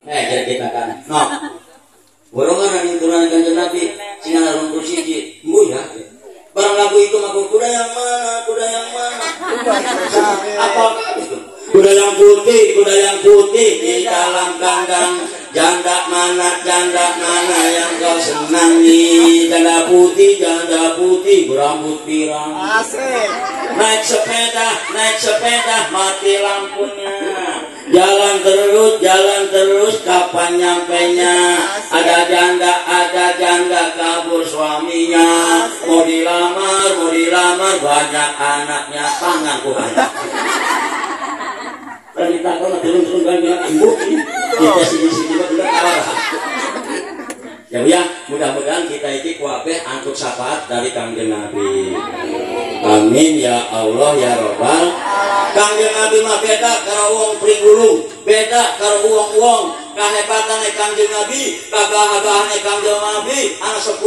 Jadi kita kan. No. Borongan yang turunan Kanjeng Nabi sing ana 21 mbuh ya. Barang lagu itu maka kuda yang mana? Kuda yang mana? Apa itu? Kuda yang putih di dalam kandang. Janda mana yang kau senangi? Janda putih berambut pirang. Asik. Naik sepeda mati lampunya. Jalan terus kapan nyampenya? Ada janda kabur suaminya. Mau dilamar banyak anaknya, tanganku banyak. Kalau ditakon turun banyak ibu. Kita sini udah kalah. Ya, mudah-mudahan kita iki kuabeh antuk syafaat dari Kanjeng Nabi. Amin ya Allah ya Rabbal. Kanjeng Nabi mah beda karo wong pringgulung, beda karo wong-wong. Kahebatane Kanjeng Nabi, kagahagahane Kanjeng Nabi ana 10.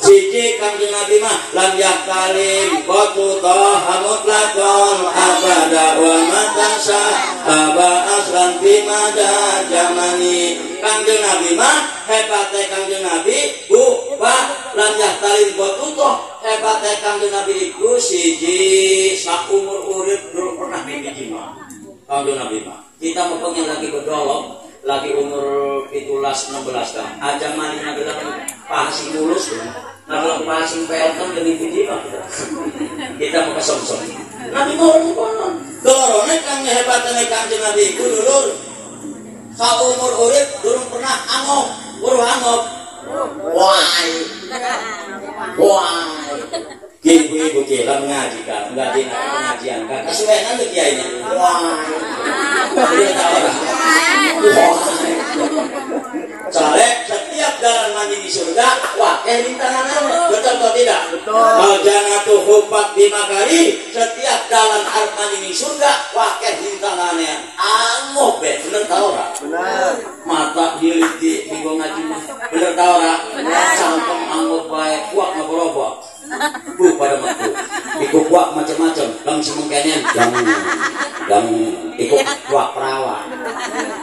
Siji Kanjeng Nabi mah lam yakalim qatu tahamut lakon abada wa matasa aba aslan bimada jamani. Kanjeng Nabi mah hebate Kanjeng Nabi bu pak lam yakalim qatu hebate Kanjeng Nabi iku siji saumur urip belum pernah bibiji mah. Kanjeng Nabi mah kita mumpung yang lagi berdolong lagi umur 17-16 kan aja maling nabi pahasi mulus kan kalau pahasi pelton jadi video kita mau kesomsom nabi mau dorongnya kan hebatnya Kanjeng Nabi itu dulur saumur urip durung pernah angop wah ibu kira ngaji kan enggak di pengajian kan kesuwenan tuh kiainya wah dia tahu lah soalnya setiap jalan mandi di surga wakil rintangan betul atau tidak? Betul. Jangan tuh hubat 5 kali setiap jalan arep mandi di surga wakil rintangannya amoh bener tau ora? Benar. Mata diliti minggu ngaji bener tau ora? Benar. Cangkem amoh baik kuat ngobrol pada matu ikut kuak macam-macam dang semengkenen dang ikut kuak perawan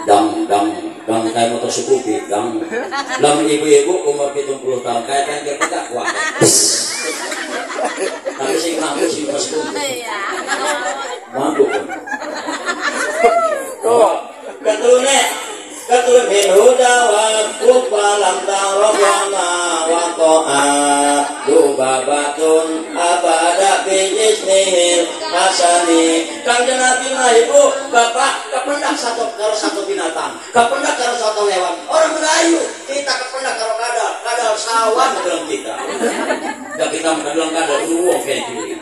dang kayak motor sukupi dang ibu-ibu umur 70 tahun kayak kita kuak tapi sing mampu sing pas mampu Keturun huda wa kubalam tarobama wa to'a dubabatun abada bijisnihil hasani. Kanjeng Nabi mah ibu bapak kependak satu binatang kependak karo satu hewan orang Melayu kita kependak karo kadal sawan dalam kita ya kita dalam kadal uang kayak gini.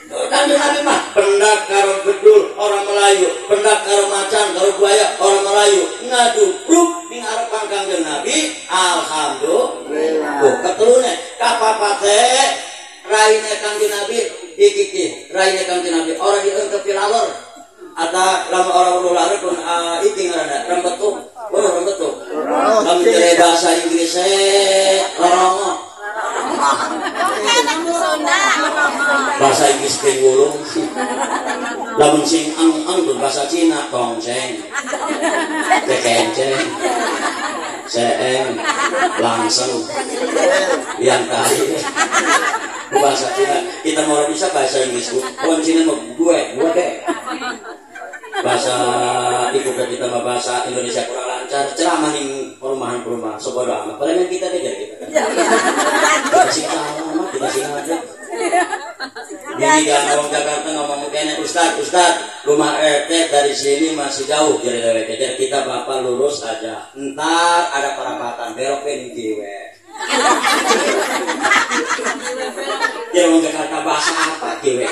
Kanjeng Nabi mah pendak karo bedul orang Melayu, pendak karo macan karo buaya orang Melayu. Ngadubruk ning arepan Kanjeng Nabi, alhamdulillah. Oh, keturune kapapate raine Kanjeng Nabi iki raine Kanjeng Nabi orang diengkep pilalor. Ata lama orang ular pun iki ngaranna rembetuk. Rembetuk. Lamun dari bahasa Inggris lorong. Bahasa Inggris penggulung lamun sing ang bahasa Cina tongseng kekenceng seeng langsung yang kali bahasa Cina kita mau bisa bahasa Inggris orang Cina mau gue deh bahasa ibu kita bahasa Indonesia kurang lancar ceramah nih perumahan sebodoh amat padahal kita deh kita kasih tahu kita sih aja ini kan orang Jakarta ngomong kayaknya Ustad rumah RT dari sini masih jauh jadi kita bapak lurus aja ntar ada perapatan belokin jiwe ya orang Jakarta bahasa apa jiwe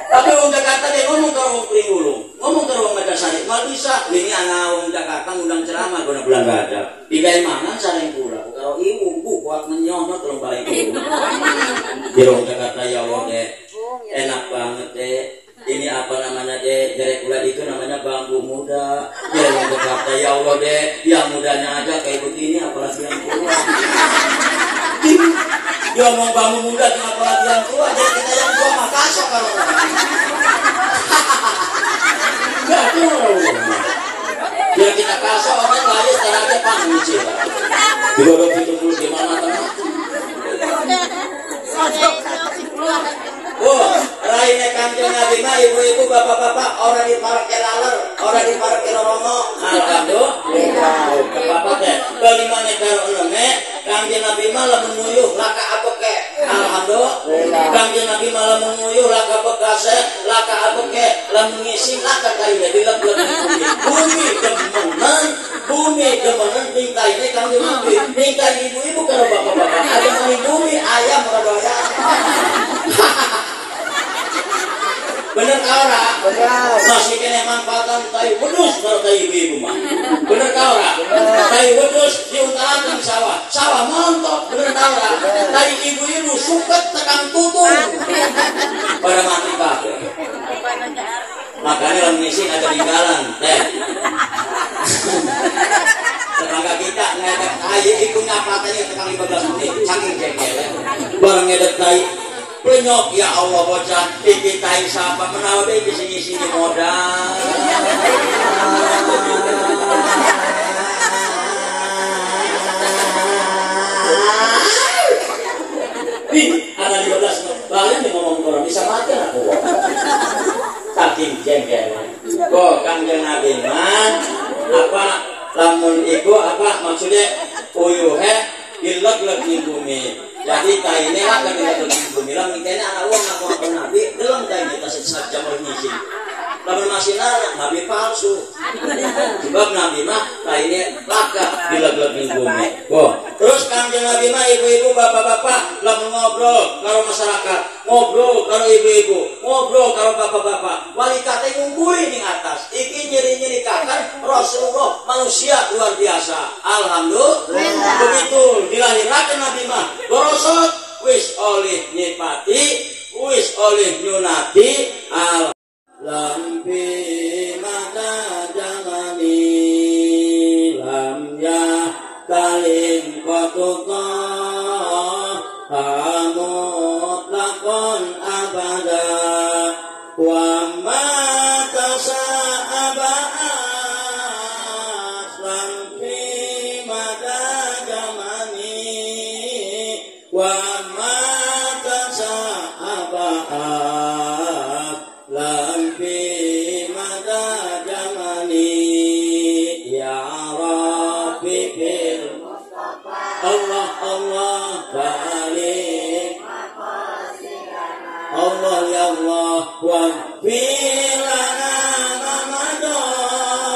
tapi orang Jakarta dia ngomong ke orang Pringgulung ngomong ke orang Megasari nggak bisa ini anak orang Jakarta ngundang ceramah guna bulan Rajab dikai mana saling pula kalau ibu kuat menyonot terus balik di orang Jakarta ya Allah deh enak banget deh ini apa namanya deh jerek ulat itu namanya bambu muda di orang Jakarta ya Allah deh yang mudanya aja kayak begini apalagi yang tua dia ngomong bambu muda apalagi yang tua jadi kita yang tua makasih kalau enggak tuh Biar kita kasih orang lain setelahnya panggil digodok itu dulu gimana teman? Oh, raine Kanjeng Nabi mah ibu-ibu bapak-bapak orang di parek kelaler, orang di parek keloromo. Alhamdulillah. Bapak teh, bali mana karo uleme, Kanjeng Nabi mah lamun nguyuh laka apeke. Alhamdulillah. Kanjeng Nabi mah lamun nguyuh laka bekase, laka apeke, lamun ngisi laka kaine dilep-lep bumi demenan tingkai ini Kanjeng Nabi. Tingkai ibu-ibu karo bapak-bapak. Ada mani bumi ayam radoya. Bener kau ora? Masih kena manfaatan tai wedus kalau tai ibu mah. Bener kau ora? Tai wedus diutarakan sawah montok. Bener kau ora? Tai ibu suket tekan tutung. Pada mati kabeh. Makanya orang ngisi ada tinggalan, teh. Tetangga kita ngedek tai ibu ngapatnya tekan 15 menit, saking jengkel. Barang ngedek tai penyok ya Allah bocah dikitai siapa menawa deh di sini modal. Ada 15 balik nih ngomong orang bisa mati aku. Saking jengkel. Kok Kanjeng Nabi man apa lamun iku apa maksudnya uyuhe dilek-lek di bumi. Jadi kainnya akan dilek-lek di bumi. Lamun kainnya anak uang ngaku Nabi dalam kain kita saja mau ngisi. Lamun masih Nabi palsu. Sebab Nabi mah kainnya laka dilek-lek di bumi. Terus Kanjeng Nabi mah ibu-ibu bapak-bapak lamun ngobrol karo masyarakat, ngobrol karo ibu-ibu, ngobrol karo bapak-bapak. Wali kate ngumpuli ning atas. Iki nyeri-nyeri kakan Rasulullah manusia luar biasa. Alhamdulillah. Begitu dilahirkan Nabi mah gorosot wis oleh nyipati, wis oleh nyunati al lampi mata jangani lam ya kalim kotuka hamut lakon abada wa mata sa'abas lampi mata jamani wa mata sa'abas lampi mata jamani ya Rabbi bil Allah Allah balik Allah ya Allah wa bilana Ramadan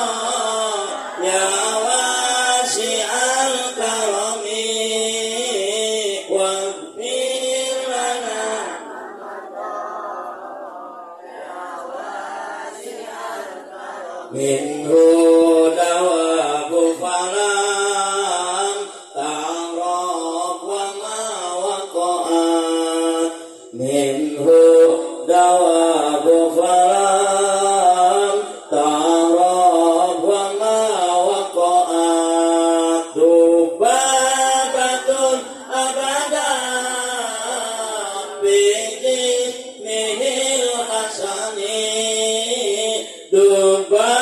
ya wasi'al karami wa bilana minhu dawabu falam ta'arab wa ma waqa'at minhu dawabu falam ta'arab wa ma waqa'at dubabatun abada bijismihil hasani dubabatun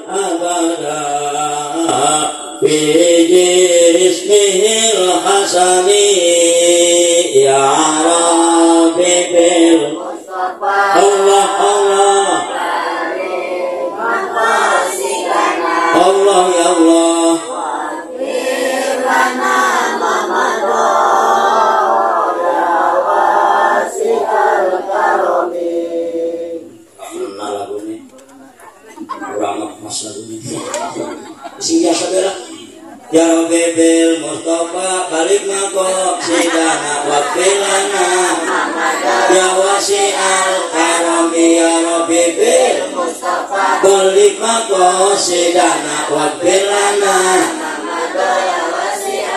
abada bijismihil hasani ya Rabbi bil Allah Allah Allah ya Allah sing biasa bela ya Rabbi bil Mustafa balik mako sidana wakilana ya wasi'al karami ya Rabbi bil Mustafa balik mako sidana wakilana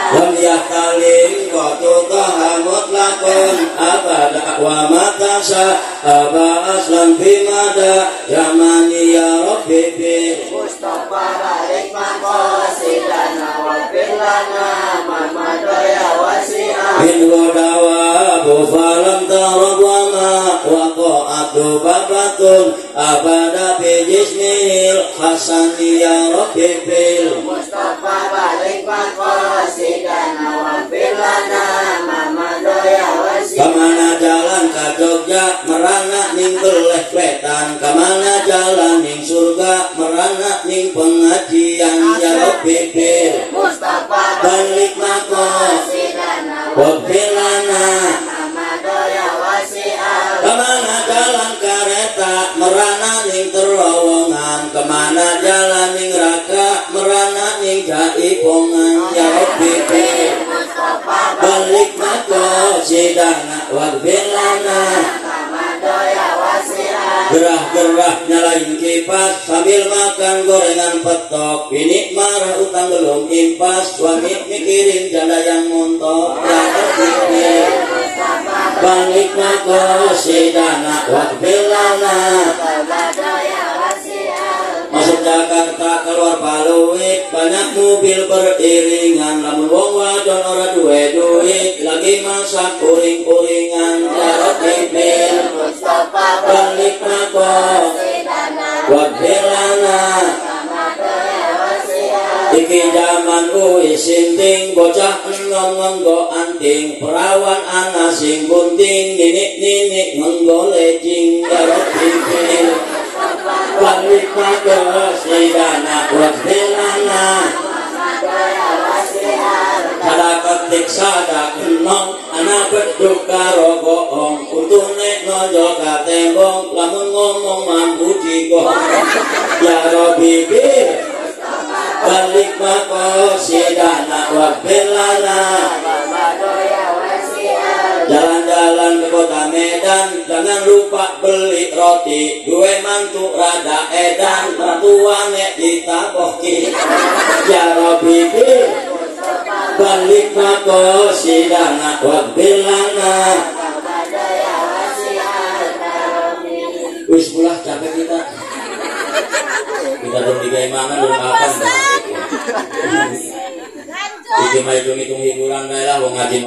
lam yahtalim kotuka hamut lakon abada wa matasa aba aslan bimada yamani ya Rabbi bil Mustafa balik mako sidana wakilana mamadaya wasi'ah in wadawa bufalam tarab wa ma waqa'atu babatun abada fi jismil hasan ya rabbi fil Mustafa balik maqasidana wa filana mama doya wasi. Kemana jalan ke Jogja merana ning geleh wetan, kemana jalan ning surga merana ning pengajian ya rabbi fil Mustafa balik maqasidana wa filana mama doya wasi. kemana jalan kereta merana ning terowongan, kemana jalan ning raka merana ning jaipongan ya rabbi fil balik maqasidana waghfir lana. Gerah-gerah nyalain kipas sambil makan gorengan petok, ini marah utang belum impas, suami mikirin janda yang montok ya rabbi fil balik maqasidana waghfir lana. Masuk Jakarta keluar Paluit, banyak mobil beriringan, lamun wong wadon ora duwe duit, lagi masak uring-uringan ya rabbi fil balik maqasidana waghfir lana. Iki zaman sinting bocah enom ngenggo anting, perawan ana sing gunting, ninik-ninik ngenggo lecing ya rabbi fil balik maqasidana waghfir lana. Sada ketik sada kenong anak beduk karo goong, utune nonjol ka tembong lamun ngomong mampu jigong ya rabbi fil balik maqasidana waghfir lana. Jalan-jalan ke kota Medan, jangan lupa beli roti, duwe mantu rada edan, ratuane ditaboki ya rabbi fil balik maqasidana waghfir lana. Wis pulah capek kita belum digaimangan belum makan. Iki mah hitung-hitung hiburan lah wong ngaji.